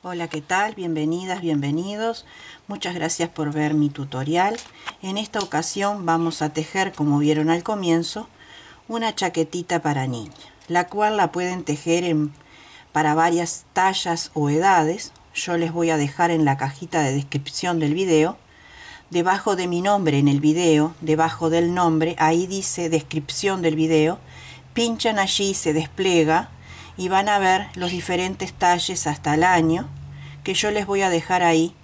Hola, ¿qué tal? Bienvenidas, bienvenidos. Muchas gracias por ver mi tutorial. En esta ocasión vamos a tejer, como vieron al comienzo, una chaquetita para niña, la cual la pueden tejer para varias tallas o edades. Yo les voy a dejar en la cajita de descripción del video, debajo de mi nombre en el video, debajo del nombre, ahí dice descripción del video. Pinchan allí, se despliega y van a ver los diferentes talles hasta el año, que yo les voy a dejar ahí,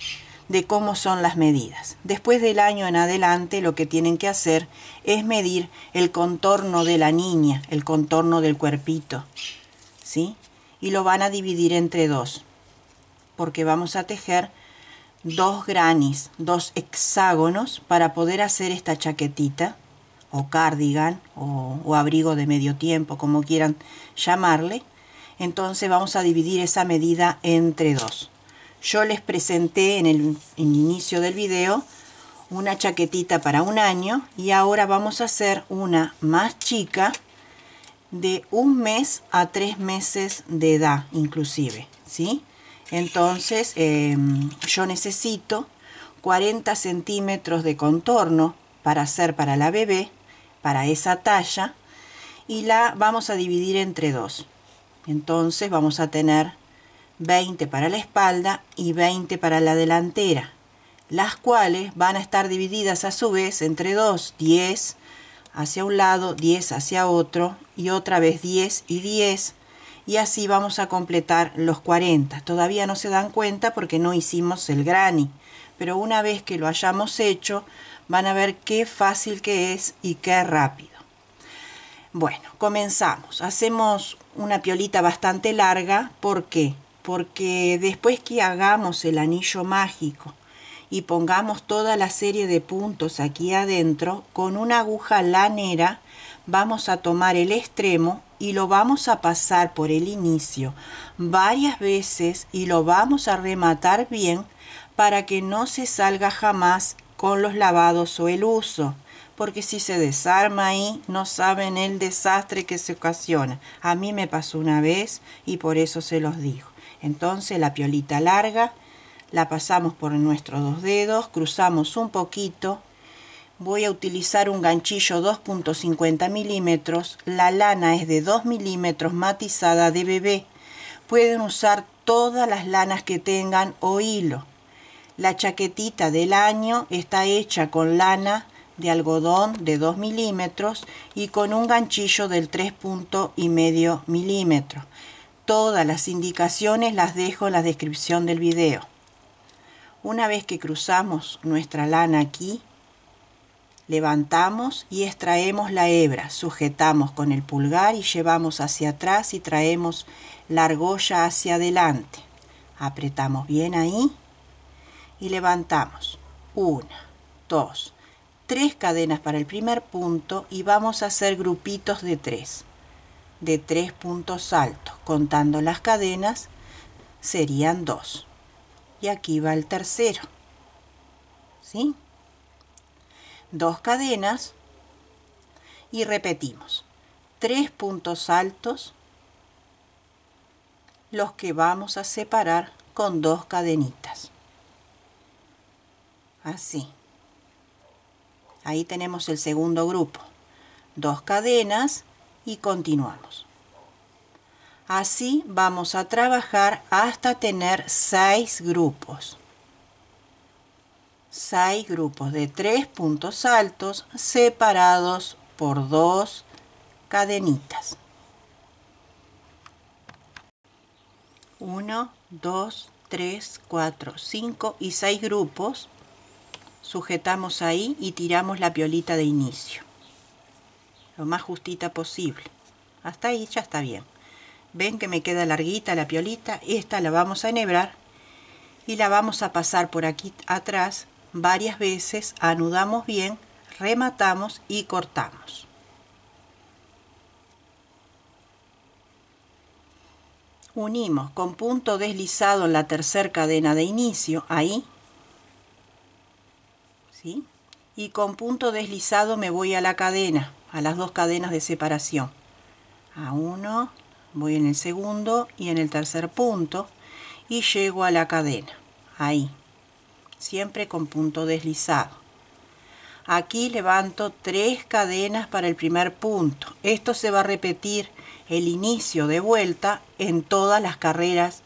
de cómo son las medidas. Después del año en adelante lo que tienen que hacer es medir el contorno de la niña, el contorno del cuerpito, ¿sí? Y lo van a dividir entre dos, porque vamos a tejer dos grannies, dos hexágonos, para poder hacer esta chaquetita o cardigan o abrigo de medio tiempo, como quieran llamarle. Entonces vamos a dividir esa medida entre dos. Yo les presenté en el inicio del video una chaquetita para un año y ahora vamos a hacer una más chica, de 1 mes a 3 meses de edad inclusive, ¿sí? Entonces yo necesito 40 centímetros de contorno para hacer para la bebé, para esa talla, y la vamos a dividir entre dos. Entonces vamos a tener 20 para la espalda y 20 para la delantera, las cuales van a estar divididas a su vez entre dos, 10 hacia un lado, 10 hacia otro, y otra vez 10 y 10, y así vamos a completar los 40. Todavía no se dan cuenta porque no hicimos el granny, pero una vez que lo hayamos hecho van a ver qué fácil que es y qué rápido. Bueno, comenzamos. Hacemos una piolita bastante larga. ¿Por qué? Porque después que hagamos el anillo mágico y pongamos toda la serie de puntos aquí adentro, con una aguja lanera vamos a tomar el extremo y lo vamos a pasar por el inicio varias veces y lo vamos a rematar bien para que no se salga jamás con los lavados o el uso, porque si se desarma ahí no saben el desastre que se ocasiona. A mí me pasó una vez y por eso se los digo. Entonces la piolita larga la pasamos por nuestros dos dedos, cruzamos un poquito. Voy a utilizar un ganchillo 2.50 milímetros, la lana es de 2 milímetros matizada de bebé. Pueden usar todas las lanas que tengan o hilo. La chaquetita del año está hecha con lana de algodón de 2 milímetros y con un ganchillo del 3.5 milímetros. Todas las indicaciones las dejo en la descripción del video. Una vez que cruzamos nuestra lana aquí, levantamos y extraemos la hebra, sujetamos con el pulgar y llevamos hacia atrás y traemos la argolla hacia adelante. Apretamos bien ahí y levantamos 1, 2, 3 cadenas para el primer punto y vamos a hacer grupitos de 3 puntos altos. Contando las cadenas serían 2 y aquí va el tercero, ¿sí? 2 cadenas y repetimos 3 puntos altos, los que vamos a separar con 2 cadenitas, así. Ahí tenemos el segundo grupo, 2 cadenas y continuamos. Así vamos a trabajar hasta tener 6 grupos. 6 grupos de 3 puntos altos separados por 2 cadenitas. 1, 2, 3, 4, 5 y 6 grupos. Sujetamos ahí y tiramos la piolita de inicio lo más justita posible. Hasta ahí ya está bien. Ven que me queda larguita la piolita. Esta la vamos a enhebrar y la vamos a pasar por aquí atrás varias veces. Anudamos bien, rematamos y cortamos. Unimos con punto deslizado en la tercera cadena de inicio, ahí, ¿sí? Y con punto deslizado me voy a la cadena, a las 2 cadenas de separación. A uno, voy en el segundo y en el tercer punto y llego a la cadena, ahí, siempre con punto deslizado. Aquí levanto 3 cadenas para el primer punto. Esto se va a repetir el inicio de vuelta en todas las carreras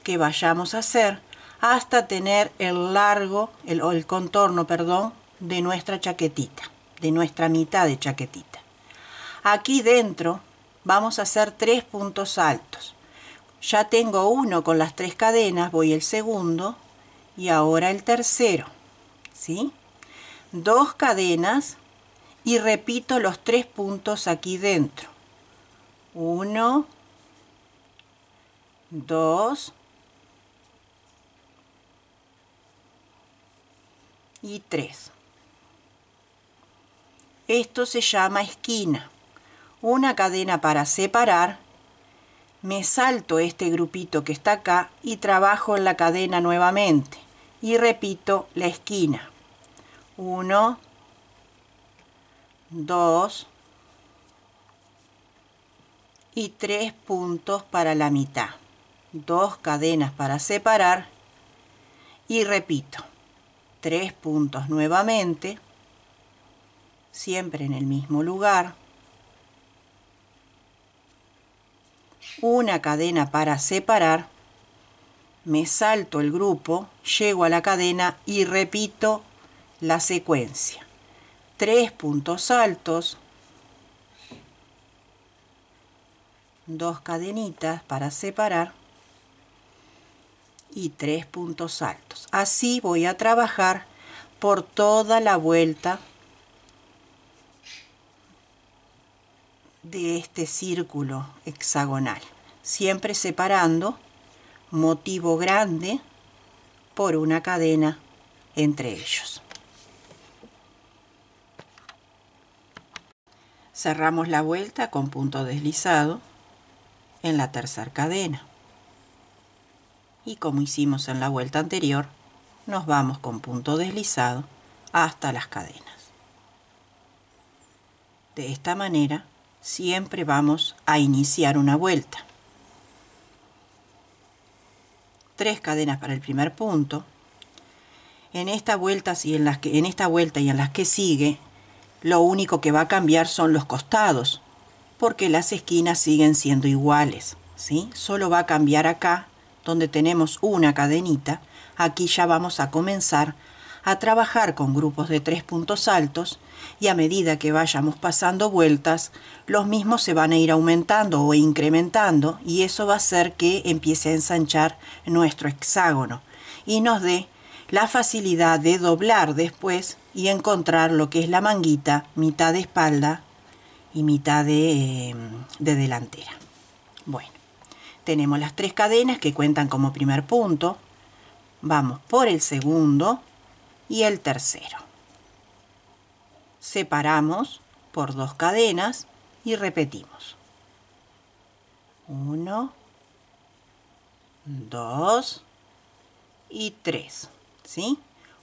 que vayamos a hacer hasta tener el largo, el contorno, perdón, de nuestra chaquetita, de nuestra mitad de chaquetita. Aquí dentro vamos a hacer 3 puntos altos. Ya tengo uno con las 3 cadenas, voy el segundo y ahora el tercero, ¿sí? 2 cadenas y repito los 3 puntos aquí dentro. 1, 2 y 3. Esto se llama esquina. Una cadena para separar, me salto este grupito que está acá y trabajo en la cadena nuevamente y repito la esquina. 1, 2 y 3 puntos para la mitad. 2 cadenas para separar y repito 3 puntos nuevamente, siempre en el mismo lugar. Una cadena para separar, me salto el grupo, llego a la cadena y repito la secuencia. 3 puntos altos, 2 cadenitas para separar y 3 puntos altos. Así voy a trabajar por toda la vuelta de este círculo hexagonal, siempre separando motivo grande por una cadena entre ellos. Cerramos la vuelta con punto deslizado en la tercera cadena y como hicimos en la vuelta anterior, nos vamos con punto deslizado hasta las cadenas. De esta manera siempre vamos a iniciar una vuelta. 3 cadenas para el primer punto. En esta vuelta y en las que sigue, lo único que va a cambiar son los costados, porque las esquinas siguen siendo iguales, ¿sí? Solo va a cambiar acá, donde tenemos una cadenita. Aquí ya vamos a comenzar a trabajar con grupos de 3 puntos altos y a medida que vayamos pasando vueltas, los mismos se van a ir aumentando o incrementando y eso va a hacer que empiece a ensanchar nuestro hexágono y nos dé la facilidad de doblar después y encontrar lo que es la manguita, mitad de espalda y mitad de delantera. Bueno, tenemos las 3 cadenas que cuentan como primer punto. Vamos por el segundo y el tercero. Separamos por 2 cadenas y repetimos. 1, 2 y 3. ¿Sí?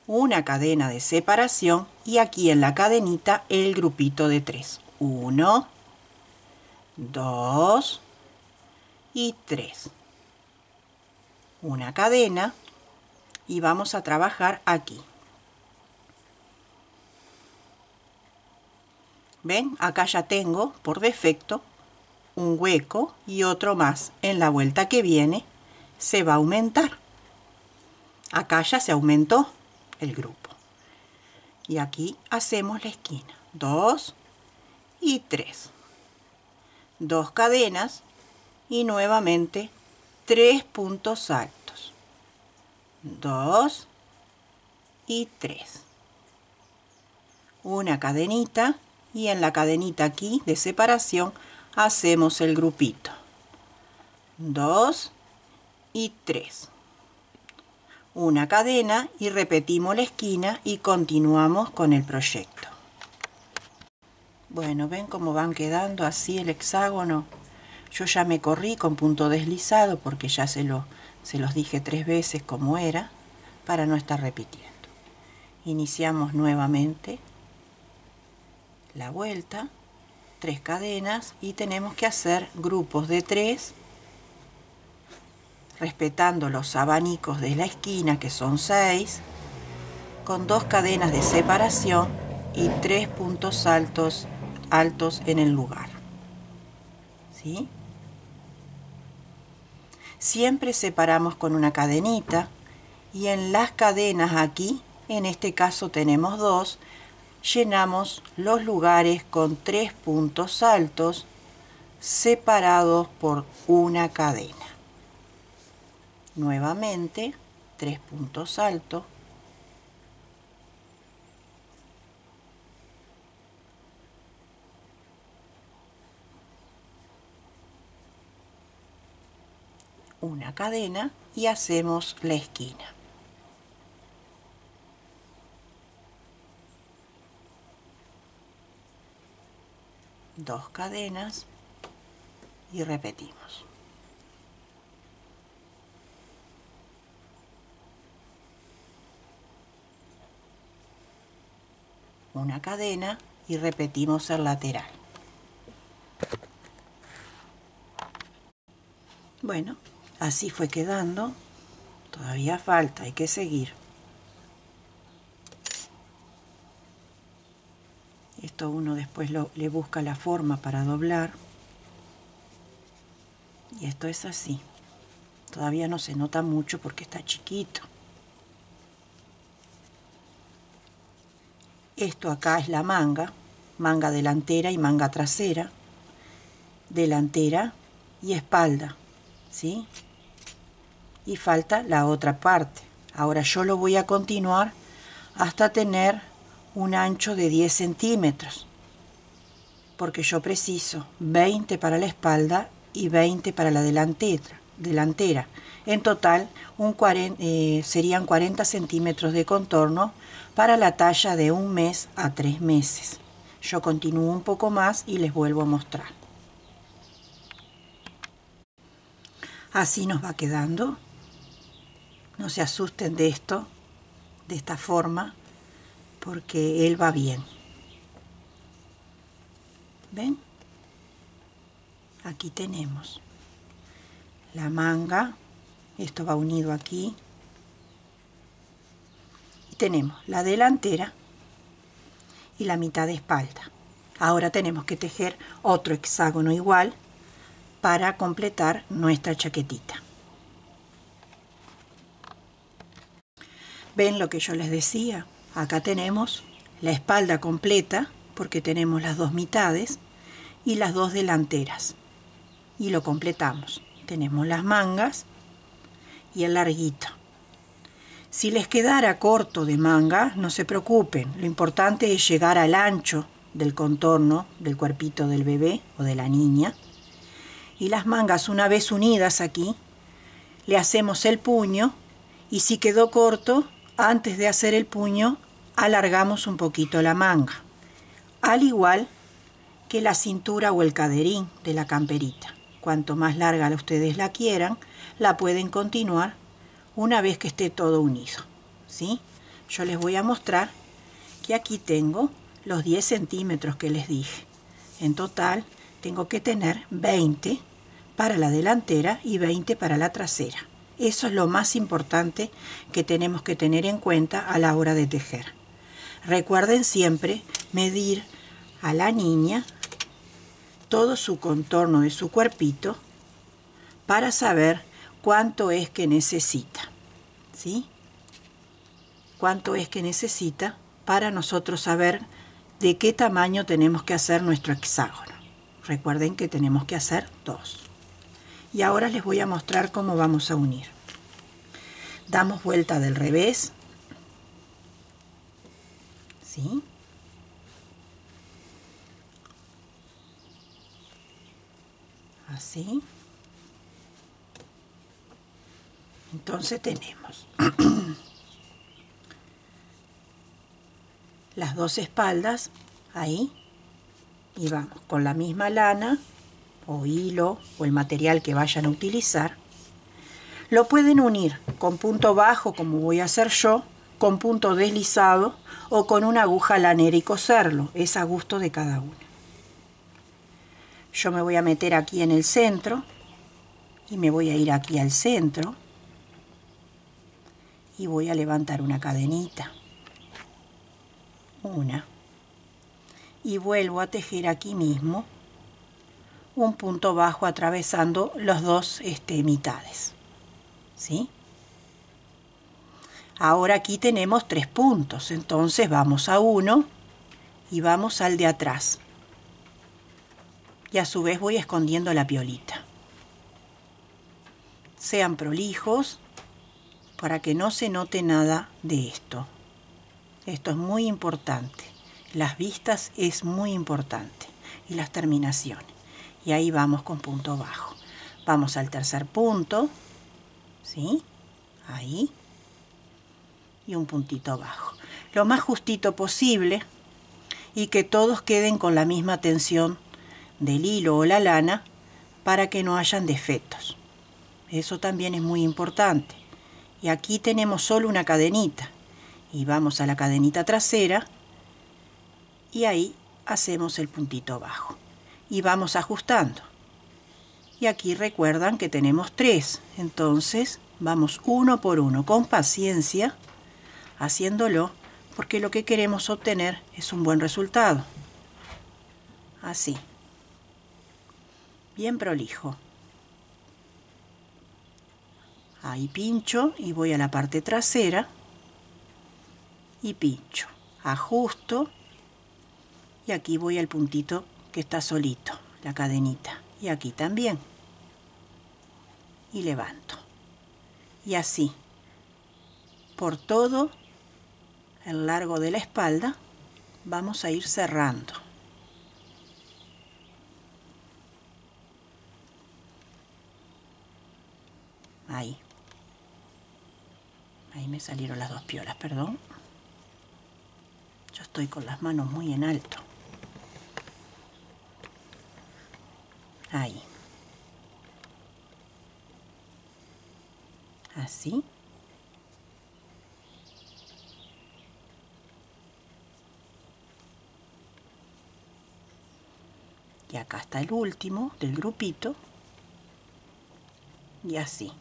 Una cadena de separación y aquí en la cadenita el grupito de 3. 1, 2 y 3. Una cadena y vamos a trabajar aquí. ¿Ven? Acá ya tengo por defecto un hueco y otro más. En la vuelta que viene se va a aumentar. Acá ya se aumentó el grupo. Y aquí hacemos la esquina. 2 y 3. 2 cadenas y nuevamente 3 puntos altos. 2 y 3. Una cadenita y en la cadenita aquí de separación hacemos el grupito. 2 y 3. Una cadena y repetimos la esquina y continuamos con el proyecto. Bueno, ven cómo van quedando así el hexágono. Yo ya me corrí con punto deslizado porque ya se los dije 3 veces cómo era para no estar repitiendo. Iniciamos nuevamente la vuelta, 3 cadenas y tenemos que hacer grupos de 3 respetando los abanicos de la esquina, que son 6, con 2 cadenas de separación y 3 puntos altos en el lugar. ¿Sí? Siempre separamos con una cadenita, y en las cadenas aquí, en este caso tenemos 2, llenamos los lugares con 3 puntos altos separados por una cadena. Nuevamente 3 puntos altos, una cadena y hacemos la esquina. Dos cadenas y repetimos. Una cadena y repetimos el lateral. Bueno, así fue quedando. Todavía falta, hay que seguir. Esto uno después le busca la forma para doblar. Y esto es así. Todavía no se nota mucho porque está chiquito. Esto acá es la manga delantera y manga trasera, delantera y espalda, ¿sí? Y falta la otra parte. Ahora yo lo voy a continuar hasta tener un ancho de 10 centímetros, porque yo preciso 20 para la espalda y 20 para la delantera. En total serían 40 centímetros de contorno para la talla de 1 mes a 3 meses. Yo continúo un poco más y les vuelvo a mostrar. Así nos va quedando. No se asusten de esto, de esta forma, porque él va bien. ¿Ven? Aquí tenemos la manga, esto va unido aquí, y tenemos la delantera y la mitad de espalda. Ahora tenemos que tejer otro hexágono igual para completar nuestra chaquetita. ¿Ven lo que yo les decía? Acá tenemos la espalda completa, porque tenemos las 2 mitades y las 2 delanteras. Y lo completamos. Tenemos las mangas y el larguito. Si les quedara corto de manga, no se preocupen. Lo importante es llegar al ancho del contorno del cuerpito del bebé o de la niña. Y las mangas, una vez unidas aquí, le hacemos el puño, y si quedó corto, antes de hacer el puño, alargamos un poquito la manga, al igual que la cintura o el caderín de la camperita. Cuanto más larga ustedes la quieran, la pueden continuar una vez que esté todo unido, ¿sí? Yo les voy a mostrar que aquí tengo los 10 centímetros que les dije. En total tengo que tener 20 para la delantera y 20 para la trasera. Eso es lo más importante que tenemos que tener en cuenta a la hora de tejer. Recuerden siempre medir a la niña todo su contorno de su cuerpito para saber cuánto es que necesita, ¿sí? Cuánto es que necesita para nosotros saber de qué tamaño tenemos que hacer nuestro hexágono. Recuerden que tenemos que hacer 2. Y ahora les voy a mostrar cómo vamos a unir. Damos vuelta del revés, ¿sí? Así. Entonces tenemos las 2 espaldas ahí, y vamos con la misma lana o hilo o el material que vayan a utilizar. Lo pueden unir con punto bajo, como voy a hacer yo, con punto deslizado o con una aguja lanera y coserlo. Es a gusto de cada uno. Yo me voy a meter aquí en el centro y me voy a ir aquí al centro y voy a levantar una cadenita, una, y vuelvo a tejer aquí mismo un punto bajo atravesando los dos mitades, ¿sí? Ahora aquí tenemos 3 puntos, entonces vamos a uno y vamos al de atrás. Y a su vez voy escondiendo la piolita. Sean prolijos para que no se note nada de esto. Esto es muy importante. Las vistas es muy importante y las terminaciones. Y ahí vamos con punto bajo. Vamos al tercer punto, ¿sí? Ahí. Y un puntito bajo. Lo más justito posible y que todos queden con la misma tensión del hilo o la lana para que no hayan defectos. Eso también es muy importante. Y aquí tenemos solo una cadenita. Y vamos a la cadenita trasera y ahí hacemos el puntito bajo. Y vamos ajustando. Y aquí recuerdan que tenemos 3. Entonces vamos uno por uno con paciencia haciéndolo porque lo que queremos obtener es un buen resultado. Así. Bien prolijo. Ahí pincho y voy a la parte trasera y pincho, ajusto y aquí voy al puntito que está solito, la cadenita, y aquí también, y levanto, y así por todo el largo de la espalda vamos a ir cerrando. Ahí me salieron las 2 piolas, perdón. Yo estoy con las manos muy en alto. Ahí. Así. Y acá está el último del grupito. Y así.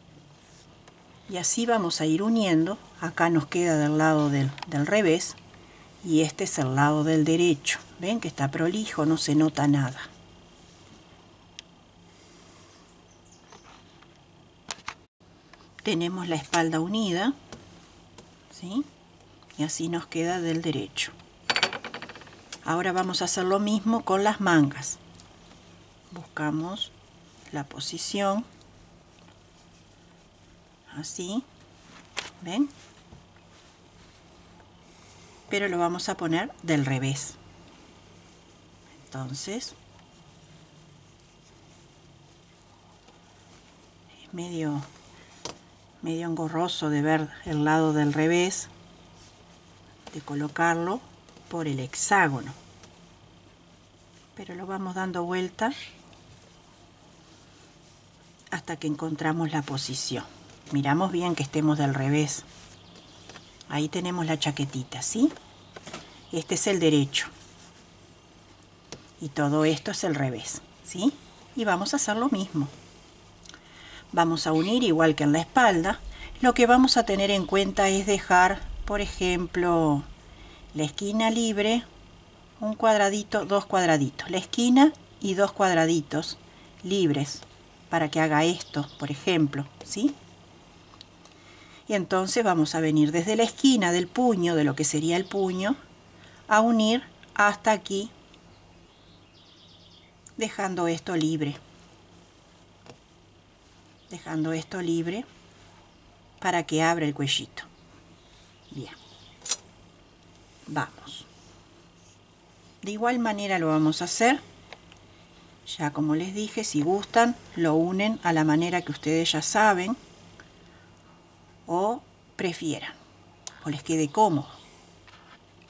Y así vamos a ir uniendo. Acá nos queda del lado del revés. Y este es el lado del derecho. ¿Ven que está prolijo? No se nota nada. Tenemos la espalda unida, ¿sí? Y así nos queda del derecho. Ahora vamos a hacer lo mismo con las mangas. Buscamos la posición. Así. ¿Ven? Pero lo vamos a poner del revés. Entonces, es medio engorroso de ver el lado del revés, de colocarlo por el hexágono. Pero lo vamos dando vuelta hasta que encontramos la posición. Miramos bien que estemos del revés. Ahí tenemos la chaquetita, ¿sí? Este es el derecho. Y todo esto es el revés, ¿sí? Y vamos a hacer lo mismo. Vamos a unir igual que en la espalda. Lo que vamos a tener en cuenta es dejar, por ejemplo, la esquina libre, un cuadradito, 2 cuadraditos. La esquina y 2 cuadraditos libres para que haga esto, por ejemplo, ¿sí? Y entonces vamos a venir desde la esquina del puño, de lo que sería el puño, a unir hasta aquí, dejando esto libre. Dejando esto libre para que abra el cuellito. Bien. Vamos. De igual manera lo vamos a hacer. Ya como les dije, si gustan, lo unen a la manera que ustedes ya saben o prefieran, o les quede cómodo,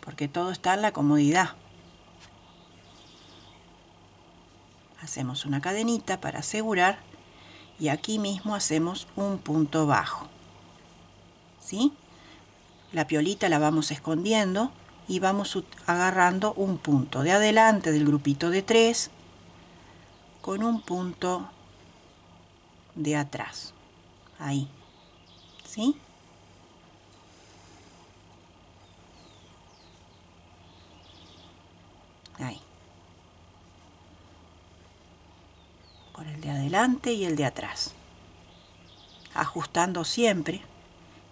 porque todo está en la comodidad. Hacemos una cadenita para asegurar y aquí mismo hacemos un punto bajo, ¿sí? La piolita la vamos escondiendo y vamos agarrando un punto de adelante del grupito de 3 con un punto de atrás. Ahí, ¿sí? Ahí. Por el de adelante y el de atrás. Ajustando siempre.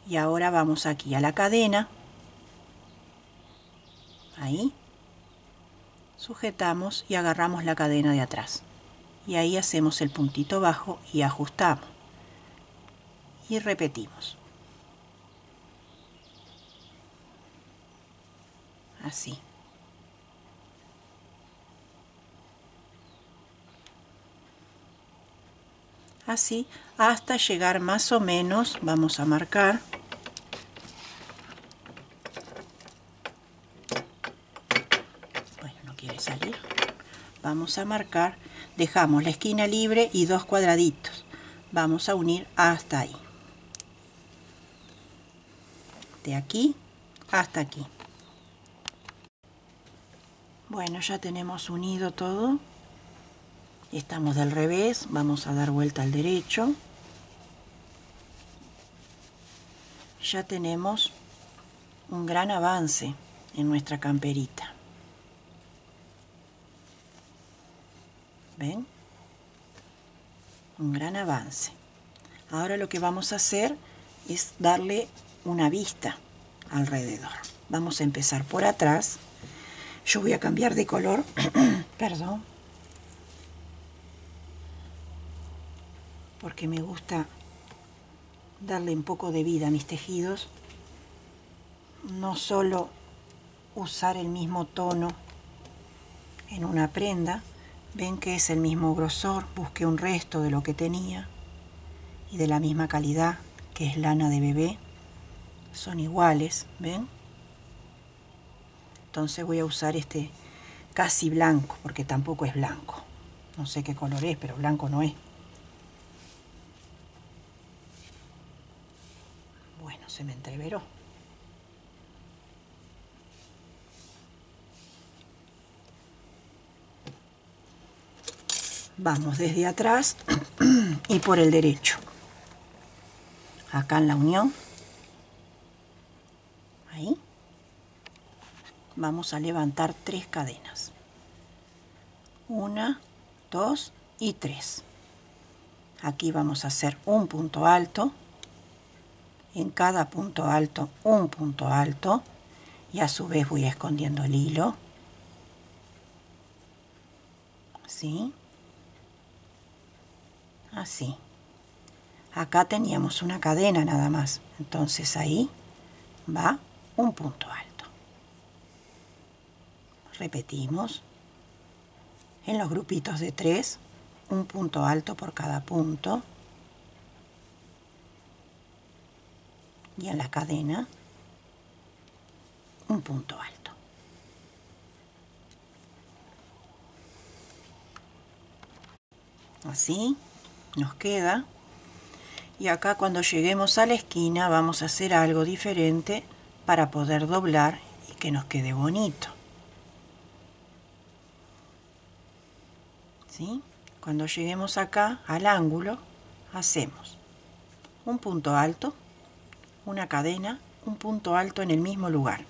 Y ahora vamos aquí a la cadena. Ahí. Sujetamos y agarramos la cadena de atrás. Y ahí hacemos el puntito bajo y ajustamos. Y repetimos. Así. Así hasta llegar más o menos, vamos a marcar. Bueno, no quiere salir. Vamos a marcar, dejamos la esquina libre y 2 cuadraditos. Vamos a unir hasta ahí. De aquí hasta aquí. Bueno, ya tenemos unido todo. Estamos del revés, vamos a dar vuelta al derecho. Ya tenemos un gran avance en nuestra camperita. ¿Ven? Un gran avance. Ahora lo que vamos a hacer es darle una vista alrededor. Vamos a empezar por atrás. Yo voy a cambiar de color, perdón, porque me gusta darle un poco de vida a mis tejidos. No solo usar el mismo tono en una prenda. Ven que es el mismo grosor, busqué un resto de lo que tenía y de la misma calidad, que es lana de bebé. Son iguales, ¿ven? Entonces voy a usar este casi blanco, porque tampoco es blanco. No sé qué color es, pero blanco no es. Bueno, se me entreveró. Vamos desde atrás y por el derecho. Acá en la unión. Ahí. Vamos a levantar 3 cadenas. 1, 2 y 3. Aquí vamos a hacer un punto alto. En cada punto alto, un punto alto. Y a su vez voy escondiendo el hilo. ¿Sí? Así. Acá teníamos una cadena nada más. Entonces ahí va un punto alto. Repetimos. En los grupitos de 3, un punto alto por cada punto. Y en la cadena, un punto alto. Así nos queda. Y acá cuando lleguemos a la esquina vamos a hacer algo diferente para poder doblar y que nos quede bonito. ¿Sí? Cuando lleguemos acá al ángulo, hacemos un punto alto, una cadena, un punto alto en el mismo lugar.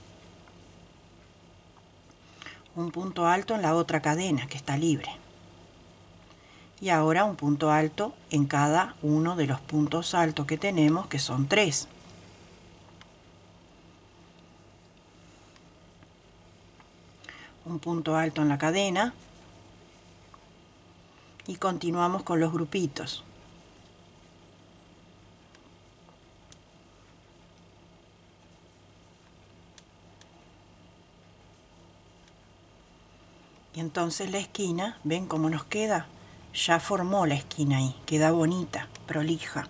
Un punto alto en la otra cadena que está libre. Y ahora un punto alto en cada uno de los puntos altos que tenemos, que son 3. Un punto alto en la cadena. Y continuamos con los grupitos. Y entonces la esquina, ¿ven cómo nos queda? Ya formó la esquina ahí, queda bonita, prolija.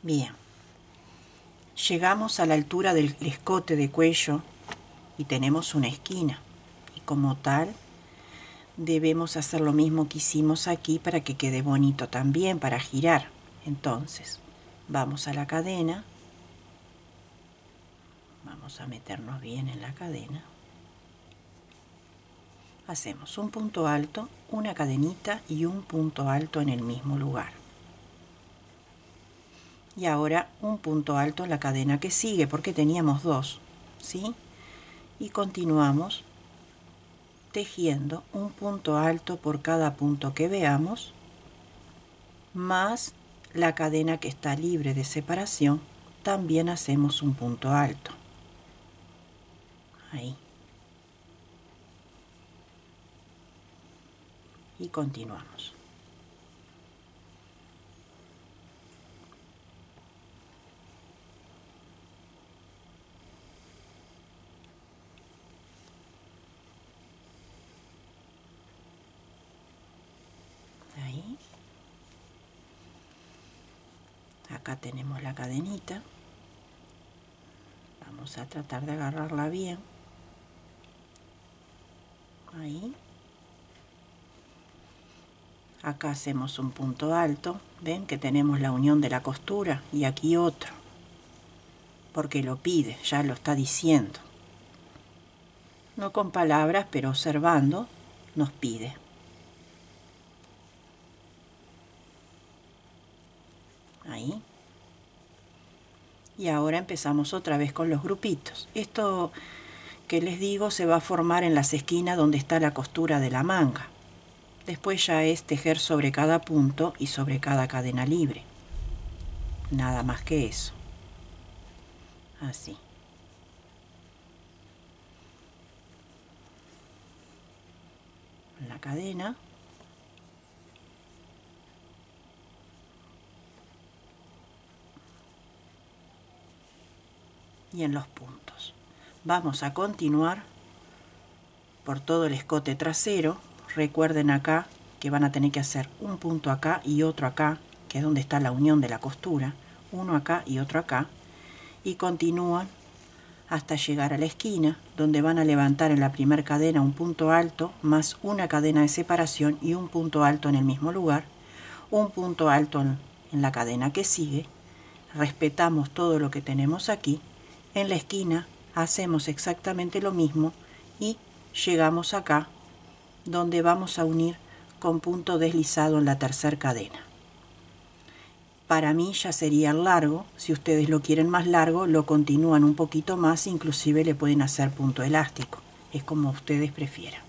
Bien. Llegamos a la altura del escote de cuello y tenemos una esquina. Y como tal, debemos hacer lo mismo que hicimos aquí para que quede bonito también, para girar. Entonces, vamos a la cadena. Vamos a meternos bien en la cadena. hacemos un punto alto, una cadenita y un punto alto en el mismo lugar. Y ahora un punto alto en la cadena que sigue, porque teníamos dos, ¿sí? Y continuamos tejiendo un punto alto por cada punto que veamos, más la cadena que está libre de separación, también hacemos un punto alto. Ahí. Y continuamos. Ahí. Acá tenemos la cadenita. Vamos a tratar de agarrarla bien. Ahí. Acá hacemos un punto alto. Ven que tenemos la unión de la costura y aquí otro. Porque lo pide, ya lo está diciendo. No con palabras, pero observando, nos pide. Ahí. Y ahora empezamos otra vez con los grupitos. Esto que les digo se va a formar en las esquinas donde está la costura de la manga. Después ya es tejer sobre cada punto y sobre cada cadena libre. Nada más que eso. Así. La cadena. Y en los puntos. Vamos a continuar por todo el escote trasero. Recuerden acá que van a tener que hacer un punto acá y otro acá, que es donde está la unión de la costura. Uno acá y otro acá. Y continúan hasta llegar a la esquina, donde van a levantar en la primera cadena un punto alto, más una cadena de separación y un punto alto en el mismo lugar, un punto alto en la cadena que sigue. Respetamos todo lo que tenemos aquí. En la esquina hacemos exactamente lo mismo y llegamos acá, donde vamos a unir con punto deslizado en la tercera cadena. Para mí ya sería largo. Si ustedes lo quieren más largo, lo continúan un poquito más, inclusive le pueden hacer punto elástico. Es como ustedes prefieran.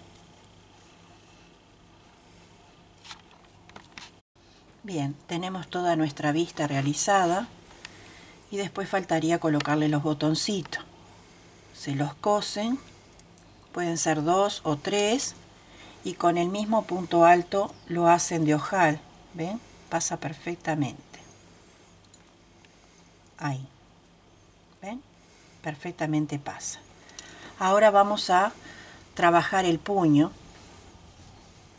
Bien, tenemos toda nuestra vista realizada y después faltaría colocarle los botoncitos. Se los cosen, pueden ser 2 o 3, y con el mismo punto alto lo hacen de ojal. ¿Ven? Pasa perfectamente. Ahí. ¿Ven? Perfectamente pasa. Ahora vamos a trabajar el puño.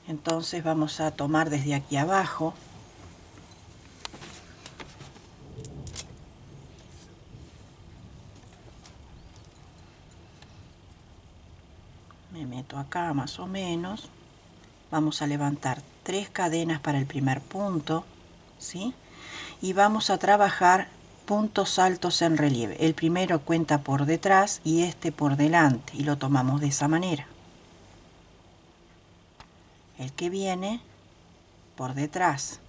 Entonces vamos a tomar desde aquí abajo. Me meto acá más o menos. Vamos a levantar 3 cadenas para el primer punto, ¿sí? Y vamos a trabajar puntos altos en relieve. El primero cuenta por detrás y este por delante, y lo tomamos de esa manera. El que viene por detrás,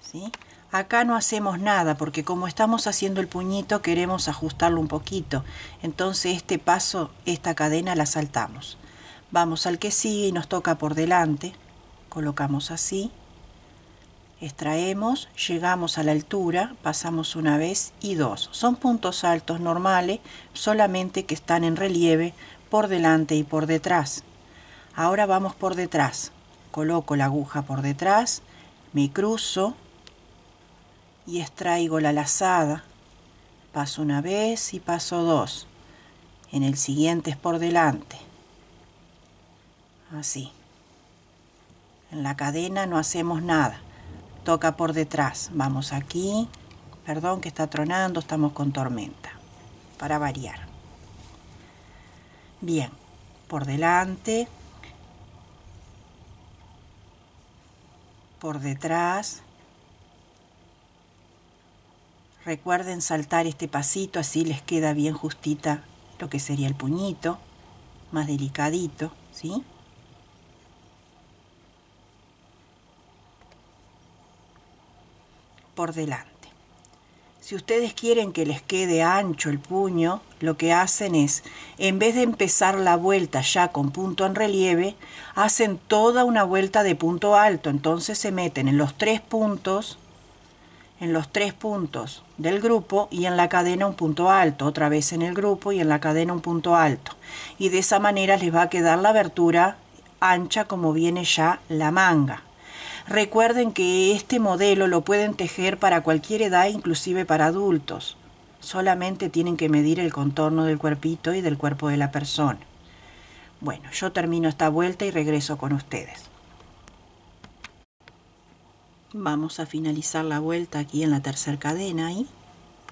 ¿sí? Acá no hacemos nada porque como estamos haciendo el puñito queremos ajustarlo un poquito. Entonces este paso, esta cadena la saltamos. Vamos al que sigue y nos toca por delante. Colocamos así. Extraemos, llegamos a la altura, pasamos una vez y dos. Son puntos altos normales, solamente que están en relieve por delante y por detrás. Ahora vamos por detrás. Coloco la aguja por detrás, me cruzo y extraigo la lazada. Paso una vez y paso dos. En el siguiente es por delante. Así. En la cadena no hacemos nada. Toca por detrás. Vamos aquí. Perdón que está tronando, estamos con tormenta. Para variar. Bien. Por delante. Por detrás. Recuerden saltar este pasito, así les queda bien justita lo que sería el puñito. más delicadito, ¿sí? Por delante. Si ustedes quieren que les quede ancho el puño, lo que hacen es, en vez de empezar la vuelta ya con punto en relieve, hacen toda una vuelta de punto alto. Entonces se meten en los tres puntos del grupo y en la cadena un punto alto, otra vez en el grupo y en la cadena un punto alto. Y de esa manera les va a quedar la abertura ancha como viene ya la manga. Recuerden que este modelo lo pueden tejer para cualquier edad, inclusive para adultos. Solamente tienen que medir el contorno del cuerpito y del cuerpo de la persona. Bueno, yo termino esta vuelta y regreso con ustedes. Vamos a finalizar la vuelta aquí en la tercera cadena y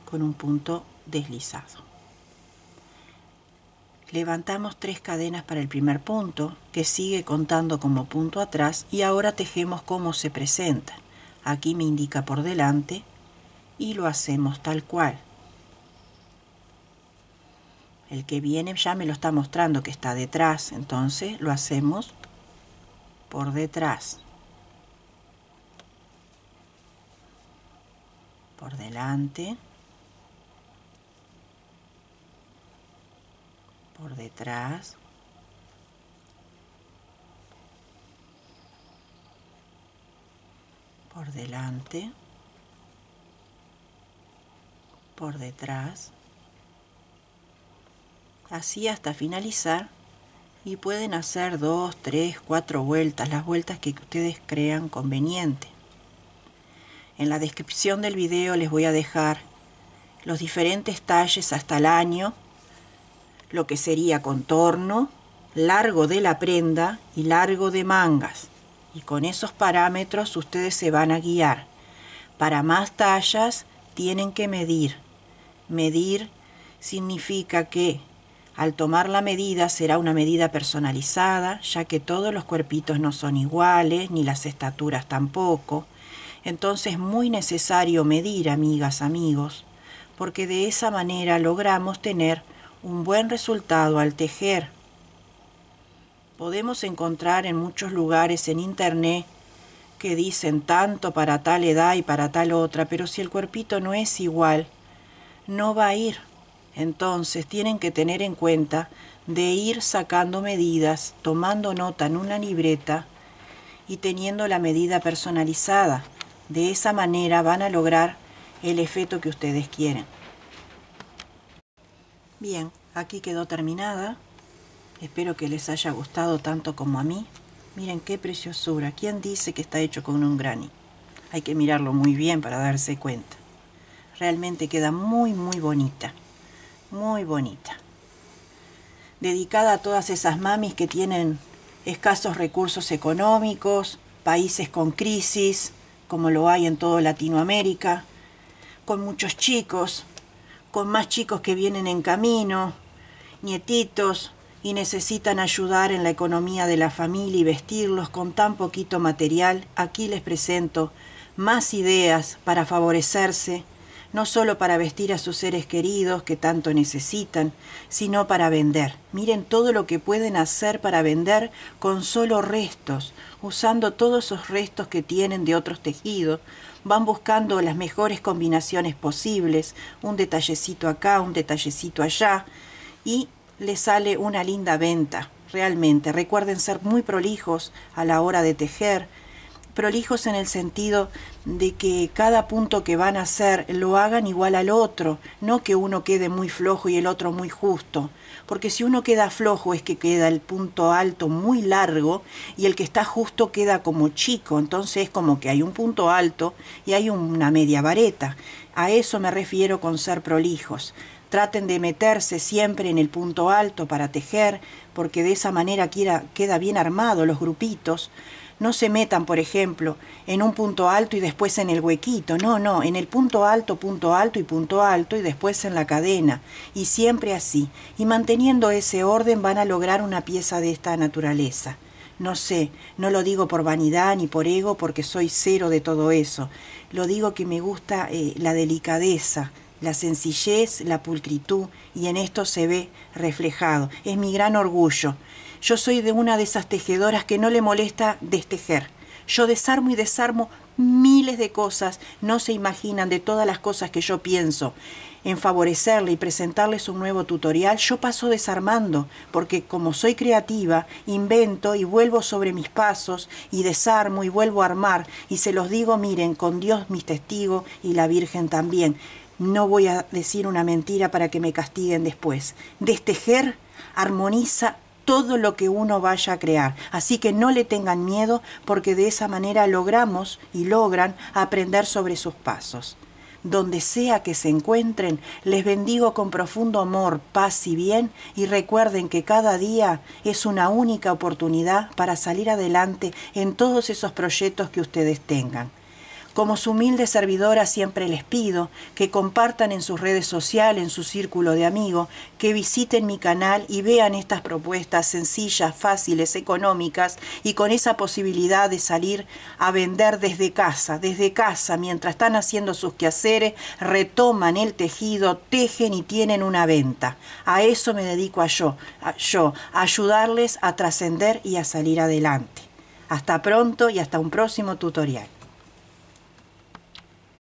con un punto deslizado. Levantamos 3 cadenas para el primer punto, que sigue contando como punto atrás, y ahora tejemos como se presenta. Aquí me indica por delante y lo hacemos tal cual. El que viene ya me lo está mostrando que está detrás, entonces lo hacemos por detrás. Por delante. Por detrás, por delante, por detrás, así hasta finalizar, y pueden hacer 2, 3, 4 vueltas, las vueltas que ustedes crean conveniente. En la descripción del video les voy a dejar los diferentes talles hasta el año, lo que sería contorno, largo de la prenda y largo de mangas. Y con esos parámetros ustedes se van a guiar. Para más tallas tienen que medir. Medir significa que al tomar la medida será una medida personalizada, ya que todos los cuerpitos no son iguales, ni las estaturas tampoco. Entonces es muy necesario medir, amigas, amigos, porque de esa manera logramos tener un buen resultado al tejer. Podemos encontrar en muchos lugares en internet que dicen tanto para tal edad y para tal otra, pero si el cuerpito no es igual, no va a ir. Entonces tienen que tener en cuenta de ir sacando medidas, tomando nota en una libreta y teniendo la medida personalizada. De esa manera van a lograr el efecto que ustedes quieren. Bien, aquí quedó terminada. Espero que les haya gustado tanto como a mí. Miren qué preciosura. ¿Quién dice que está hecho con un granny? Hay que mirarlo muy bien para darse cuenta. Realmente queda muy bonita. Muy bonita. Dedicada a todas esas mamis que tienen escasos recursos económicos, países con crisis, como lo hay en toda Latinoamérica, con muchos chicos, con más chicos que vienen en camino, nietitos, y necesitan ayudar en la economía de la familia y vestirlos con tan poquito material. Aquí les presento más ideas para favorecerse, no solo para vestir a sus seres queridos que tanto necesitan, sino para vender. Miren todo lo que pueden hacer para vender con solo restos, usando todos esos restos que tienen de otros tejidos. Van buscando las mejores combinaciones posibles, un detallecito acá, un detallecito allá, y les sale una linda venta. Realmente, recuerden ser muy prolijos a la hora de tejer, prolijos en el sentido de que cada punto que van a hacer lo hagan igual al otro, no que uno quede muy flojo y el otro muy justo, porque si uno queda flojo es que queda el punto alto muy largo y el que está justo queda como chico, entonces es como que hay un punto alto y hay una media vareta. A eso me refiero con ser prolijos. Traten de meterse siempre en el punto alto para tejer, porque de esa manera queda bien armado los grupitos. No se metan, por ejemplo, en un punto alto y después en el huequito. No, en el punto alto y después en la cadena. Y siempre así. Y manteniendo ese orden van a lograr una pieza de esta naturaleza. No sé, no lo digo por vanidad ni por ego, porque soy cero de todo eso. Lo digo que me gusta la delicadeza la sencillez, la pulcritud, y en esto se ve reflejado. Es mi gran orgullo. Yo soy de una de esas tejedoras que no le molesta destejer. Yo desarmo y desarmo miles de cosas, no se imaginan de todas las cosas que yo pienso. En favorecerle y presentarles un nuevo tutorial, yo paso desarmando, porque como soy creativa, invento y vuelvo sobre mis pasos, y desarmo y vuelvo a armar, y se los digo, miren, con Dios mis testigos y la Virgen también. No voy a decir una mentira para que me castiguen después. Destejer armoniza todo lo que uno vaya a crear. Así que no le tengan miedo, porque de esa manera logramos y logran aprender sobre sus pasos. Donde sea que se encuentren, les bendigo con profundo amor, paz y bien, y recuerden que cada día es una única oportunidad para salir adelante en todos esos proyectos que ustedes tengan. Como su humilde servidora siempre les pido que compartan en sus redes sociales, en su círculo de amigos, que visiten mi canal y vean estas propuestas sencillas, fáciles, económicas y con esa posibilidad de salir a vender desde casa, mientras están haciendo sus quehaceres, retoman el tejido, tejen y tienen una venta. A eso me dedico a ayudarles a trascender y a salir adelante. Hasta pronto y hasta un próximo tutorial.